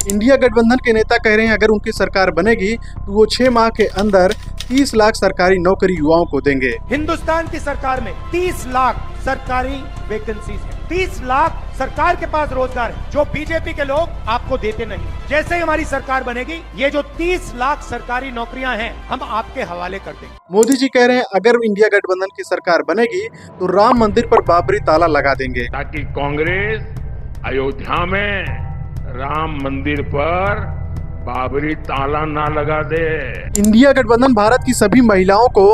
India गठबंधन के नेता कह रहे हैं अगर उनकी सरकार बनेगी तो वो 6 माह के अंदर 30 लाख सरकारी नौकरी युवाओं को देंगे। हिंदुस्तान की सरकार में 30 लाख सरकारी वैकेंसीज है, 30 लाख सरकार के पास रोजगार है जो बीजेपी के लोग आपको देते नहीं। जैसे ही हमारी सरकार बनेगी ये जो 30 लाख सरकारी नौकरियां हैं हम आपके हवाले कर देंगे। मोदी जी कह रहे हैं अगर इंडिया गठबंधन की सरकार बनेगी तो राम मंदिर पर बाबरी ताला लगा देंगे, ताकि कांग्रेस अयोध्या में राम मंदिर पर बाबरी ताला ना लगा दे। इंडिया गठबंधन भारत की सभी महिलाओं को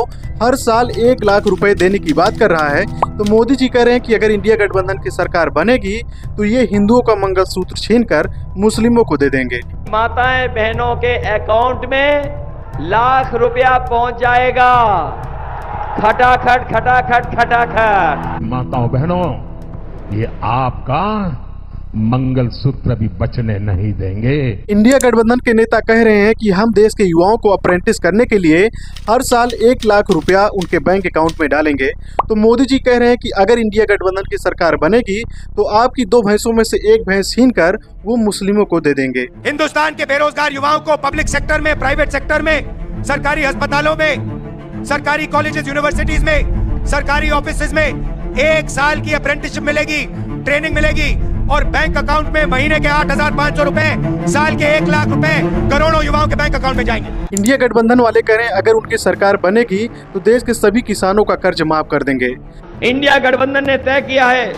हर साल 1 लाख रुपए देने की बात कर रहा है, तो मोदी जी कह रहे हैं कि अगर इंडिया गठबंधन की सरकार बनेगी तो ये हिंदुओं का मंगलसूत्र छीनकर मुस्लिमों को दे देंगे। माताएं बहनों के अकाउंट में लाख रुपया पहुंच जाएगा। खटाखट खटाखट खटाखट। माताओं बहनों, ये आपका मंगलसूत्र भी बचने नहीं देंगे। इंडिया गठबंधन के नेता कह रहे हैं कि हम देश के युवाओं को अप्रेंटिस करने के लिए हर साल 1 लाख रुपया उनके बैंक अकाउंट में डालेंगे। तो मोदी जी कह रहे हैं कि अगर इंडिया गठबंधन की सरकार बनेगी तो आपकी 2 भैंसों में से 1 भैंस छीनकर वो मुस्लिमों को दे देंगे। हिंदुस्तान के बेरोजगार युवाओं को पब्लिक सेक्टर में, प्राइवेट सेक्टर में, सरकारी अस्पतालों में, सरकारी कॉलेजेस यूनिवर्सिटीज में, सरकारी ऑफिसेज में 1 साल की अप्रेंटिसशिप मिलेगी, ट्रेनिंग मिलेगी और बैंक अकाउंट में महीने के 8,500 रुपए, साल के 1 लाख रुपए करोड़ों युवाओं के बैंक अकाउंट में जाएंगे। इंडिया गठबंधन वाले कह रहे हैं अगर उनकी सरकार बनेगी तो देश के सभी किसानों का कर्ज माफ कर देंगे। इंडिया गठबंधन ने तय किया है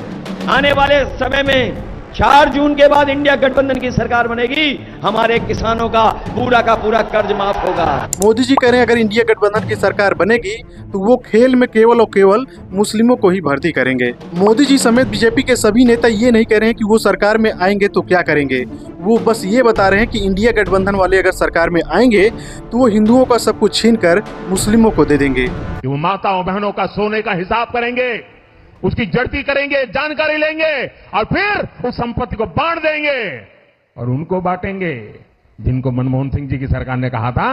आने वाले समय में 4 जून के बाद इंडिया गठबंधन की सरकार बनेगी, हमारे किसानों का पूरा कर्ज माफ होगा। मोदी जी कह रहे हैं अगर इंडिया गठबंधन की सरकार बनेगी तो वो खेल में केवल और केवल मुस्लिमों को ही भर्ती करेंगे। मोदी जी समेत बीजेपी के सभी नेता ये नहीं कह रहे हैं कि वो सरकार में आएंगे तो क्या करेंगे, वो बस ये बता रहे हैं कि इंडिया गठबंधन वाले अगर सरकार में आएंगे तो वो हिंदुओं का सब कुछ छीनकर मुस्लिमों को दे देंगे। वो माताओं बहनों का सोने का हिसाब करेंगे, उसकी जड़ती करेंगे, जानकारी लेंगे और फिर उस संपत्ति को बांट देंगे और उनको बांटेंगे जिनको मनमोहन सिंह जी की सरकार ने कहा था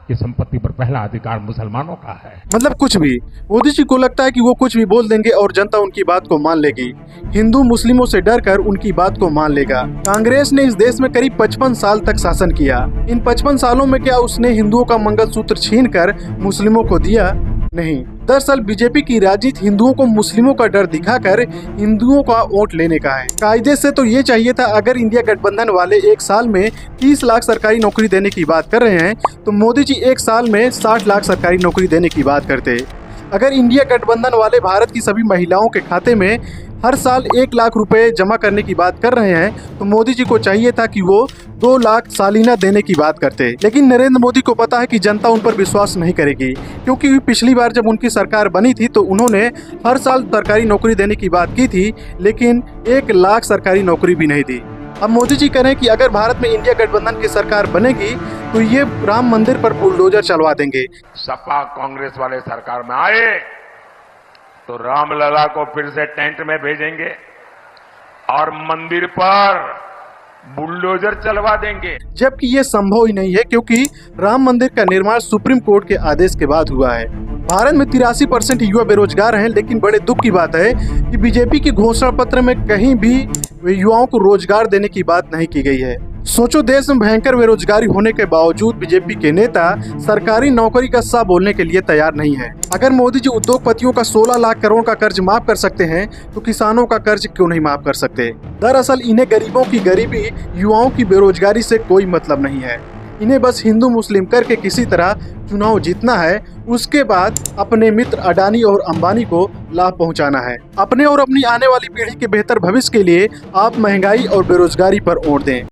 कि संपत्ति पर पहला अधिकार मुसलमानों का है। मतलब कुछ भी मोदी जी को लगता है कि वो कुछ भी बोल देंगे और जनता उनकी बात को मान लेगी। हिंदू मुस्लिमों से डरकर उनकी बात को मान लेगा। कांग्रेस ने इस देश में करीब 55 साल तक शासन किया। इन 55 सालों में क्या उसने हिंदुओं का मंगलसूत्र छीनकर मुस्लिमों को दिया? नहीं। दरअसल बीजेपी की राजनीति हिंदुओं को मुस्लिमों का डर दिखाकर हिंदुओं का वोट लेने का है। कायदे से तो ये चाहिए था अगर इंडिया गठबंधन वाले 1 साल में 30 लाख सरकारी नौकरी देने की बात कर रहे हैं तो मोदी जी 1 साल में 60 लाख सरकारी नौकरी देने की बात करते। अगर इंडिया गठबंधन वाले भारत की सभी महिलाओं के खाते में हर साल 1 लाख रुपए जमा करने की बात कर रहे हैं तो मोदी जी को चाहिए था कि वो 2 लाख सालाना देने की बात करते। लेकिन नरेंद्र मोदी को पता है कि जनता उन पर विश्वास नहीं करेगी, क्योंकि पिछली बार जब उनकी सरकार बनी थी तो उन्होंने हर साल सरकारी नौकरी देने की बात की थी, लेकिन 1 लाख सरकारी नौकरी भी नहीं दी। अब मोदी जी कह रहे हैं कि अगर भारत में इंडिया गठबंधन की सरकार बनेगी तो ये राम मंदिर पर बुलडोजर चलवा देंगे। सपा कांग्रेस वाले सरकार में आए तो रामलला को फिर से टेंट में भेजेंगे और मंदिर पर बुलडोजर चलवा देंगे। जबकि ये संभव ही नहीं है, क्योंकि राम मंदिर का निर्माण सुप्रीम कोर्ट के आदेश के बाद हुआ है। भारत में 83% युवा बेरोजगार हैं, लेकिन बड़े दुख की बात है कि बीजेपी की घोषणा पत्र में कहीं भी युवाओं को रोजगार देने की बात नहीं की गई है। सोचो, देश में भयंकर बेरोजगारी होने के बावजूद बीजेपी के नेता सरकारी नौकरी का सा बोलने के लिए तैयार नहीं है। अगर मोदी जी उद्योगपतियों का 16 लाख करोड़ का कर्ज माफ कर सकते हैं तो किसानों का कर्ज क्यों नहीं माफ कर सकते? दरअसल इन्हें गरीबों की गरीबी, युवाओं की बेरोजगारी से कोई मतलब नहीं है। इन्हें बस हिंदू मुस्लिम करके किसी तरह चुनाव जीतना है, उसके बाद अपने मित्र अडानी और अंबानी को लाभ पहुंचाना है। अपने और अपनी आने वाली पीढ़ी के बेहतर भविष्य के लिए आप महंगाई और बेरोजगारी पर वोट दें।